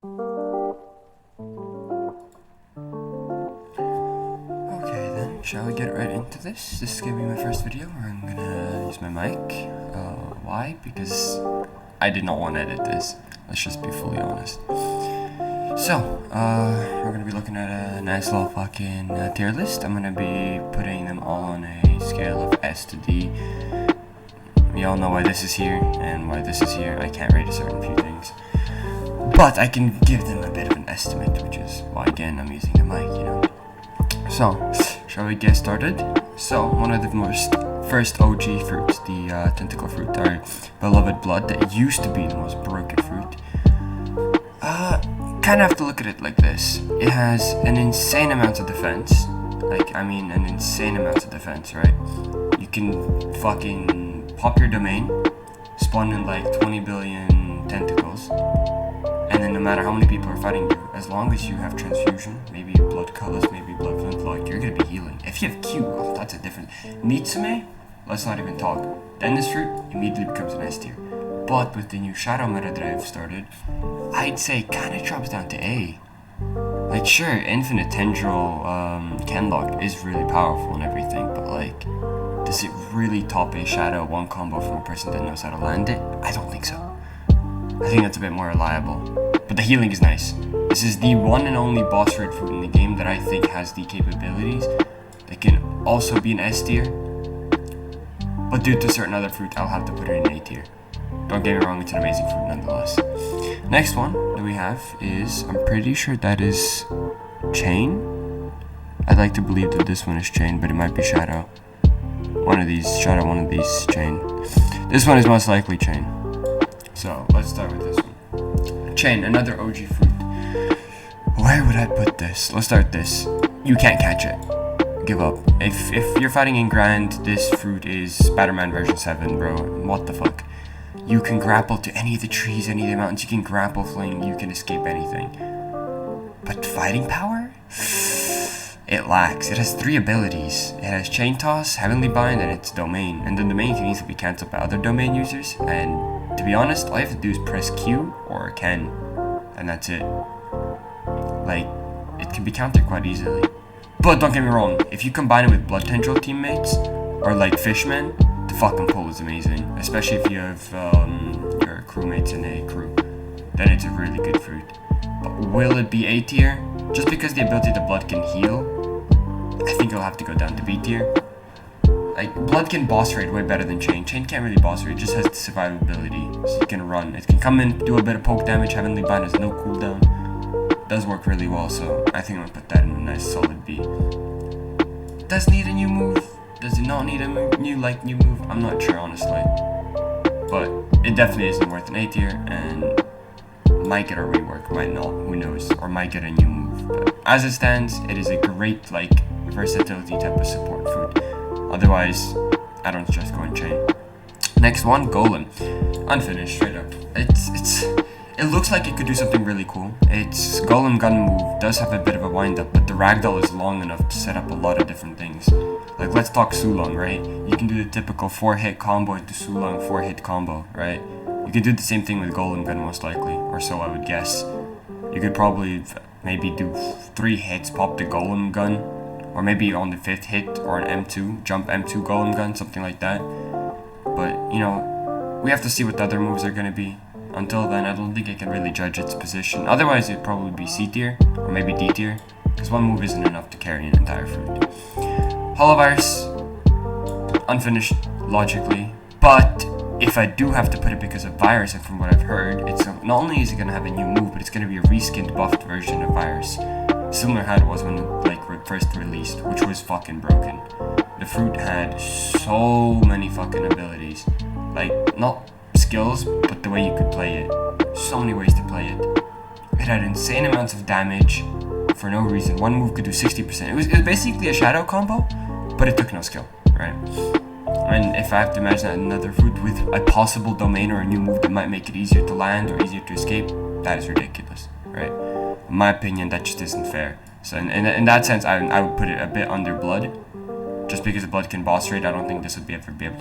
Okay then, shall we get right into this? This is gonna be my first video where I'm gonna use my mic. Why? Because I did not want to edit this. Let's just be fully honest. So, we're gonna be looking at a nice little fucking tier list. I'm gonna be putting them all on a scale of S to D. We all know why this is here and why this is here. I can't rate a certain few things, but I can give them a bit of an estimate, which is why again I'm using the mic, you know. So, shall we get started? So, one of the first OG fruits, the tentacle fruit, our beloved blood that used to be the most broken fruit. Kind of have to look at it like this. It has an insane amount of defense. An insane amount of defense, right? You can fucking pop your domain, spawn in like 20 billion tentacles, and then no matter how many people are fighting you, as long as you have transfusion, maybe blood colors, maybe blood flintlock, you're gonna be healing. If you have Q, well, that's a different. Mitsume, let's not even talk. Then this fruit immediately becomes an S tier. But with the new shadow meta that I've started, I'd say kinda drops down to A. Like sure, infinite tendril Kenlock is really powerful and everything, but like, does it really top a shadow one combo from a person that knows how to land it? I don't think so. I think that's a bit more reliable. But the healing is nice. This is the one and only boss raid fruit in the game that I think has the capabilities that can also be an S tier. But due to certain other fruit, I'll have to put it in A tier. Don't get me wrong, it's an amazing fruit nonetheless. Next one that we have is, I'm pretty sure that is Chain. I'd like to believe that this one is Chain, but it might be Shadow. One of these, Shadow, one of these, Chain. This one is most likely Chain. So, let's start with this one. Chain, another OG fruit. Where would I put this? Let's start this. You can't catch it. Give up. If you're fighting in Grand, this fruit is Spider-Man version 7, bro. What the fuck? You can grapple to any of the trees, any of the mountains. You can grapple fling, you can escape anything. But fighting power? It lacks. It has 3 abilities. It has Chain Toss, Heavenly Bind, and its Domain. And the Domain can easily be cancelled by other Domain users. And to be honest, all you have to do is press Q or Ken, and that's it. Like, it can be countered quite easily. But don't get me wrong, if you combine it with Blood Tendril teammates, or like Fishmen, the fucking pull is amazing. Especially if you have your crewmates in a crew. Then it's a really good fruit. But will it be A tier? Just because the ability to Blood can heal, I think it'll have to go down to B tier. Like, Blood can boss raid way better than Chain. Chain can't really boss raid, it just has the survivability. So you can run. It can come in, do a bit of poke damage, Heavenly Bind has no cooldown. Does work really well, so I think I'm gonna put that in a nice solid B. Does it need a new move? Does it not need a new move? I'm not sure, honestly. But it definitely isn't worth an A tier, and might get a rework, might not, who knows, or might get a new move. But as it stands, it is a great, versatility type of support fruit. Otherwise, I don't just go in Chain. Next one, Golem. Unfinished, straight up. It looks like it could do something really cool. Its Golem gun move does have a bit of a wind up, but the ragdoll is long enough to set up a lot of different things. Like, let's talk Sulong, right? You can do the typical 4-hit combo into Sulong 4-hit combo, right? You could do the same thing with Golem gun most likely, or so I would guess. You could probably maybe do 3 hits, pop the Golem gun, or maybe on the 5th hit, or an M2, jump M2 Golem gun, something like that. But, you know, we have to see what the other moves are gonna be. Until then, I don't think I can really judge its position. Otherwise, it'd probably be C tier, or maybe D tier, because one move isn't enough to carry an entire fruit. Holovirus, unfinished logically, but if I do have to put it because of Virus, and from what I've heard, it's not only is it going to have a new move, but it's going to be a reskinned buffed version of Virus. Similar how it was when it first released, which was fucking broken. The fruit had so many fucking abilities. Like, not skills, but the way you could play it. So many ways to play it. It had insane amounts of damage for no reason. One move could do 60%. It was basically a shadow combo, but it took no skill, right? And if I have to imagine another fruit with a possible domain or a new move that might make it easier to land or easier to escape, that is ridiculous, right? In my opinion, that just isn't fair. So in that sense, I would put it a bit under Blood. Just because Blood can boss raid, I don't think this would ever be able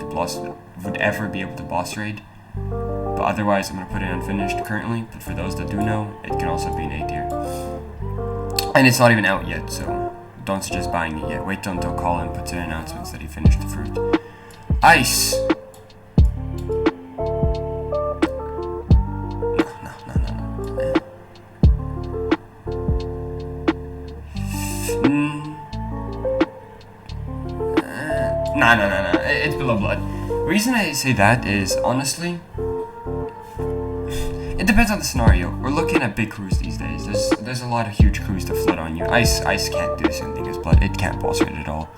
to boss raid. But Otherwise, I'm gonna put it unfinished currently. But for those that do know, it can also be an A tier. And it's not even out yet, so don't suggest buying it yet. Wait until Golem puts in announcements that he finished the fruit. Ice. No. It's below blood. The reason I say that is, honestly, it depends on the scenario. We're looking at big crews these days. There's a lot of huge crews to flood on you. Ice can't do the same thing as blood. It can't boss rate at all.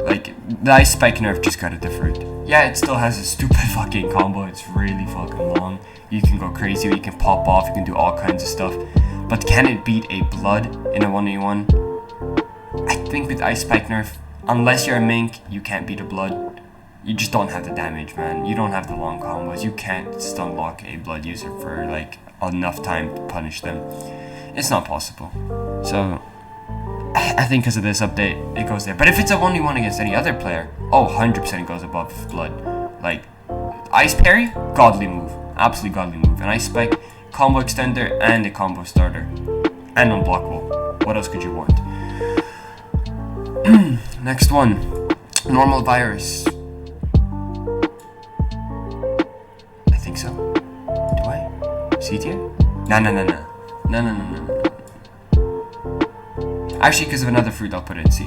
Like, the ice spike nerf just got a different. Yeah, it still has a stupid fucking combo. It's really fucking long. You can go crazy, you can pop off, you can do all kinds of stuff. But can it beat a blood in a 1v1? I think with ice spike nerf, unless you're a mink, you can't beat a blood. You just don't have the damage, man. You don't have the long combos. You can't stun lock a blood user for like enough time to punish them. It's not possible. So I think because of this update, it goes there. But if it's a 1v1 against any other player, 100% it goes above blood. Like, ice parry, godly move. Absolutely godly move. An ice spike, combo extender, and a combo starter. And unblockable. What else could you want? Next one. Normal virus. I think so. Do I? C tier? No. Actually, because of another fruit, I'll put it in C.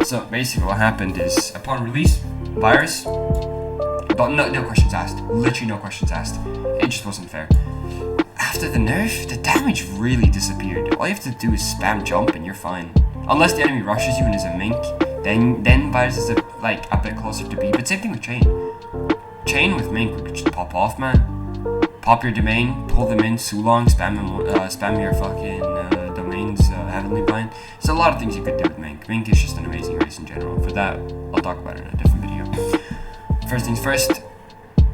So basically what happened is, upon release, virus, but no questions asked. Literally no questions asked. It just wasn't fair. After the nerf, the damage really disappeared. All you have to do is spam jump and you're fine. Unless the enemy rushes you and is a mink, then virus is a bit closer to B. But same thing with chain. Chain with mink, we could just pop off, man. Pop your domain, pull them in, Sulong, spam your fucking domains, Heavenly Bind. There's a lot of things you could do with mink. Mink is just an amazing race in general. For that, I'll talk about it in a different video. First things first,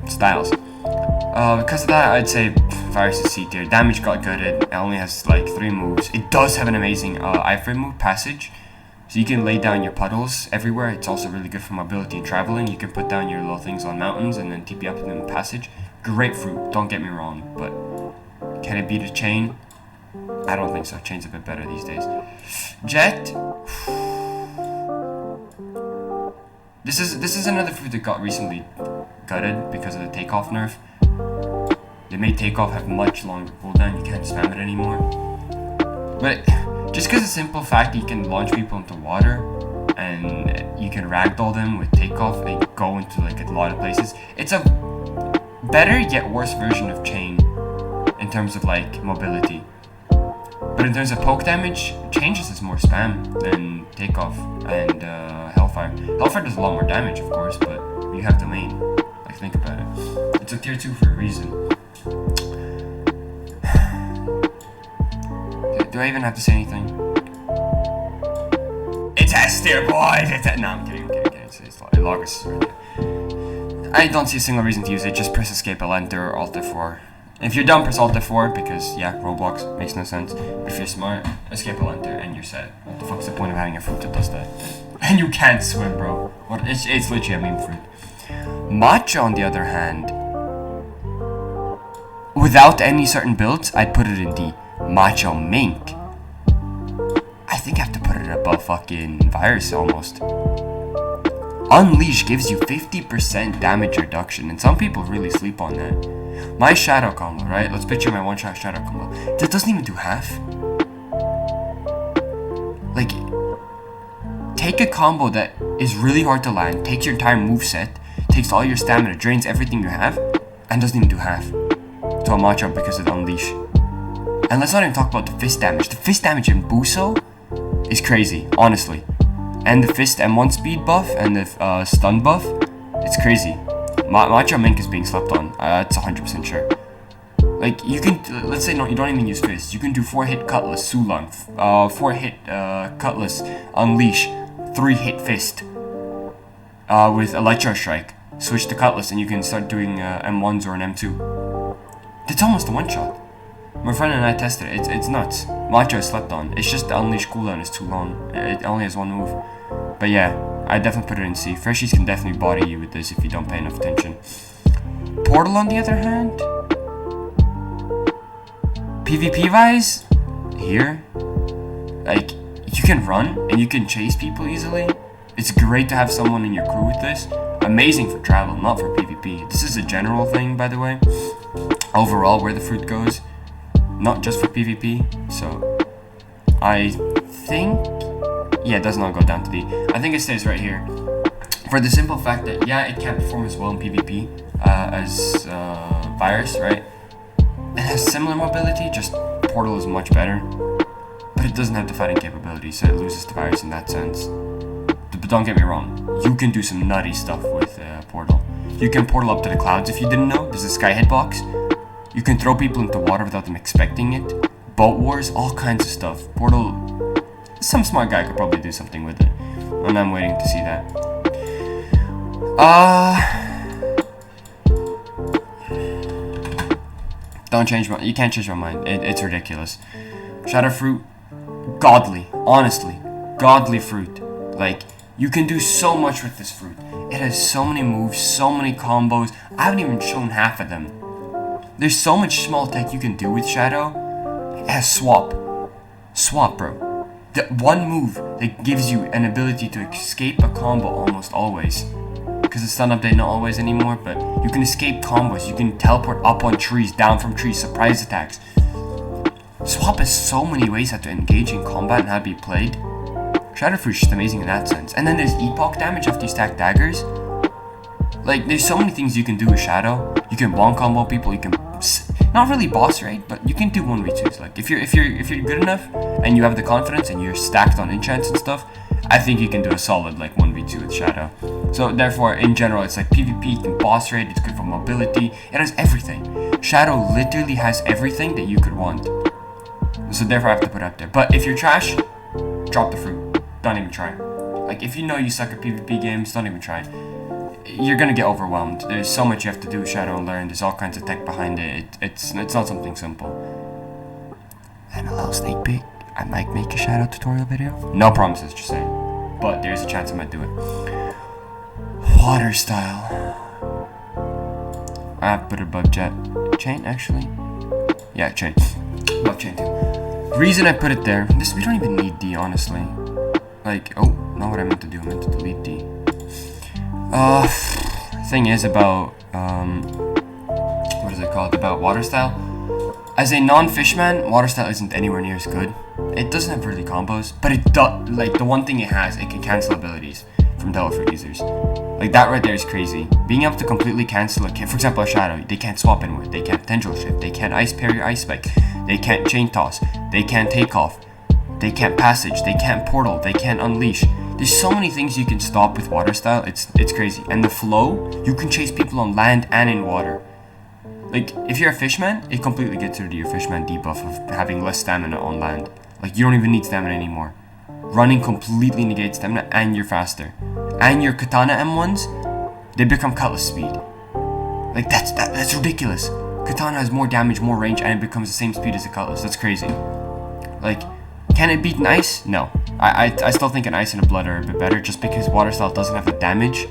styles. Because of that, I'd say virus is C tier. Damage got gutted. It only has like 3 moves. It does have an amazing iframe move, passage. So you can lay down your puddles everywhere. It's also really good for mobility and traveling. You can put down your little things on mountains and then TP up in the passage. Great fruit, don't get me wrong, but can it beat a chain? I don't think so. Chain's a bit better these days. Jet. This is another fruit that got recently gutted because of the takeoff nerf. They made takeoff have much longer cooldown. You can't spam it anymore. But just because of the simple fact that you can launch people into water and you can ragdoll them with takeoff and go into like a lot of places, it's a better yet worse version of chain in terms of like mobility. But in terms of poke damage, chain just is more spam than takeoff and Hellfire. Hellfire does a lot more damage, of course, but you have domain. Like, think about it. It's a tier 2 for a reason. Do I even have to say anything? It's S tier, boys! No, I'm kidding. It's Logos right there. I don't see a single reason to use it. Just press escape, I'll enter, or Alt F4. If you're dumb, press Alt F4 because, yeah, Roblox makes no sense. But if you're smart, escape, I'll enter, and you're set. What the fuck's the point of having a fruit that does that? And you can't swim, bro. It's literally a meme fruit. Matcha, on the other hand, without any certain builds, I'd put it in D. Matcha Mink. I think I have to put it above fucking Virus almost. Unleash gives you 50% damage reduction, and some people really sleep on that. My shadow combo, right? Let's picture my one-shot shadow combo. That doesn't even do half. Like, take a combo that is really hard to land, takes your entire moveset, takes all your stamina, drains everything you have, and doesn't even do half to a matchup because of the Unleash. And let's not even talk about the fist damage. The fist damage in Buso is crazy, honestly. And the fist M1 speed buff and the stun buff, it's crazy. Matcha Mink is being slept on. That's 100% sure. Like, you can, let's say you don't even use fist. You can do 4-hit Cutlass, Sulung, 4-hit Cutlass, Unleash, 3-hit fist with Electro Strike. Switch to Cutlass and you can start doing M1s or an M2. It's almost a one-shot. My friend and I tested it. It's nuts. Matcha is slept on. It's just the Unleash cooldown is too long. It only has one move. But yeah, I definitely put it in C. Freshies can definitely body you with this if you don't pay enough attention. Portal, on the other hand, PvP wise, here, like, you can run and you can chase people easily. It's great to have someone in your crew with this. Amazing for travel, not for PvP. This is a general thing, by the way. Overall, where the fruit goes, not just for PvP. So, I think, yeah, it does not go down to D. I think it stays right here. For the simple fact that, yeah, it can't perform as well in PvP as Virus, right? It has similar mobility, just Portal is much better. But it doesn't have the fighting capability, so it loses to Virus in that sense. But don't get me wrong, you can do some nutty stuff with Portal. You can portal up to the clouds if you didn't know. There's a sky hitbox. You can throw people into water without them expecting it. Boat wars, all kinds of stuff. Portal, some smart guy could probably do something with it. And I'm waiting to see that. Don't change my, you can't change my mind. It's ridiculous. Shadow fruit, godly, honestly, godly fruit. Like, you can do so much with this fruit. It has so many moves, so many combos. I haven't even shown half of them. There's so much small tech you can do with Shadow. It has swap. Swap, bro. The one move that gives you an ability to escape a combo almost always. Because the stun update not always anymore, but you can escape combos. You can teleport up on trees, down from trees, surprise attacks. Swap has so many ways how to engage in combat and how to be played. Shadow Fruit is just amazing in that sense. And then there's epoch damage after you stack daggers. Like, there's so many things you can do with Shadow. You can one combo people, you can not really boss raid, but you can do 1v2s. Like, if you're good enough and you have the confidence and you're stacked on enchants and stuff, I think you can do a solid like 1v2 with Shadow. So therefore, in general, it's like PvP, you can boss raid, it's good for mobility, it has everything. Shadow literally has everything that you could want. So therefore I have to put it up there. But if you're trash, drop the fruit. Don't even try. Like, if you know you suck at PvP games, don't even try. You're gonna get overwhelmed. There's so much you have to do with Shadow and learn. There's all kinds of tech behind it. It's not something simple. And a little sneak peek, I might make a Shadow tutorial video. No promises, just saying. But there's a chance I might do it. Water style. I put it above jet. Chain, actually? Yeah, chain. Above chain too. Reason I put it there, we don't even need D, honestly. Like, oh, not what I meant to do. I meant to delete D. Thing is about, what is it called? About water style. As a non-fishman, water style isn't anywhere near as good. It doesn't have really combos, but it does, like, the one thing it has, it can cancel abilities from Delafruit users. Like, that right there is crazy. Being able to completely cancel for example, a Shadow, they can't swap in with, they can't Tentacle shift, they can't ice parry or ice spike, they can't chain toss, they can't take off, they can't passage, they can't portal, they can't unleash. There's so many things you can stop with water style, it's crazy. And the flow, you can chase people on land and in water. Like, if you're a fishman, it completely gets rid of your fishman debuff of having less stamina on land. Like, you don't even need stamina anymore. Running completely negates stamina and you're faster. And your katana M1s, they become cutlass speed. Like, that's ridiculous. Katana has more damage, more range, and it becomes the same speed as a cutlass. That's crazy. Like, can it beat an ice? No. I still think an ice and a blood are a bit better, just because water style doesn't have the damage.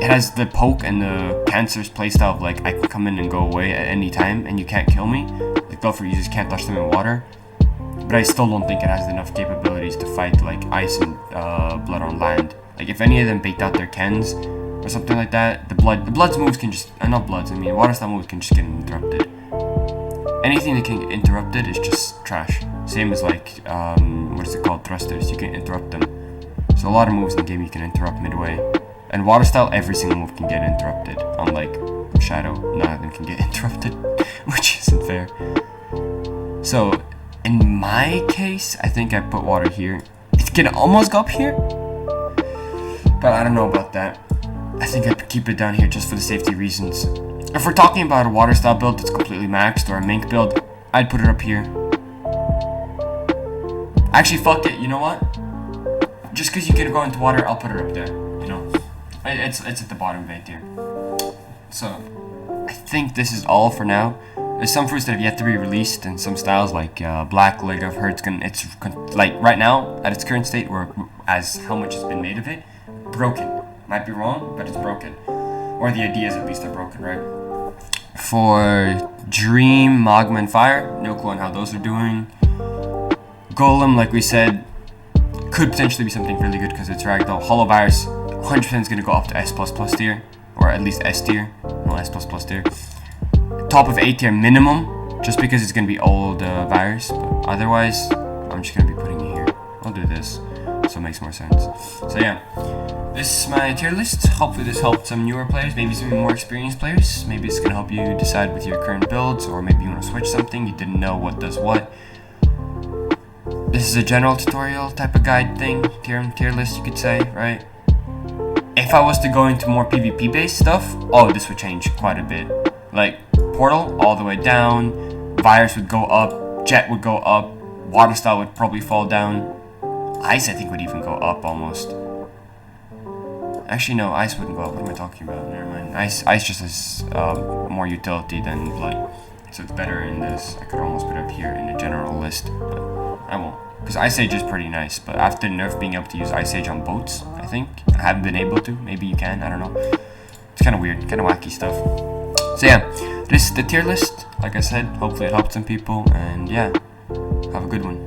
It has the poke and the cancer's playstyle of, like, I can come in and go away at any time and you can't kill me. Like, Delafruit users can't touch them in water. But I still don't think it has enough capabilities to fight, like, ice and blood on land. Like, if any of them baked out their Kens or something like that, the blood's moves can just, not bloods, I mean, water style moves can just get interrupted. Anything that can get interrupted is just trash. Same as, like, what is it called, thrusters, you can interrupt them. So a lot of moves in the game you can interrupt midway. And water style, every single move can get interrupted. Unlike Shadow, none of them can get interrupted, which isn't fair. So, in my case, I think I put water here. It can almost go up here, but I don't know about that. I think I'd keep it down here just for the safety reasons. If we're talking about a water style build that's completely maxed, or a mink build, I'd put it up here. Actually, fuck it, you know what? Just because you can go into water, I'll put it up there, you know? It's at the bottom right here. So, I think this is all for now. There's some fruits that have yet to be released, and some styles like Black Leg, I've heard like right now at its current state, or as how much has been made of it, broken. Might be wrong, but it's broken. Or the ideas at least are broken, right? For Dream, Magma, and Fire, no clue on how those are doing. Golem, like we said, could potentially be something really good because it's ragdoll. Hollow Virus, 100% is going to go up to S++ tier, or at least S tier, no S++ tier. Top of A tier minimum, just because it's going to be old virus. But otherwise, I'm just going to be putting it here. I'll do this, so it makes more sense. So yeah, this is my tier list. Hopefully this helped some newer players, maybe some more experienced players. Maybe it's going to help you decide with your current builds, or maybe you want to switch something, you didn't know what does what. This is a general tutorial type of guide thing, tier list you could say, right? If I was to go into more PvP based stuff, oh, this would change quite a bit. Like, Portal all the way down, Virus would go up, Jet would go up, Water Style would probably fall down, Ice I think would even go up almost. Actually no, Ice wouldn't go up, what am I talking about? Never mind. Ice just has more utility than Blood, so it's better in this. I could almost put it up here in the general list, but I won't. Because Ice Age is pretty nice, but after nerf being able to use Ice Age on boats, I think. I haven't been able to, maybe you can, I don't know. It's kind of weird, kind of wacky stuff. So yeah, this is the tier list. Like I said, hopefully it helped some people, and yeah, have a good one.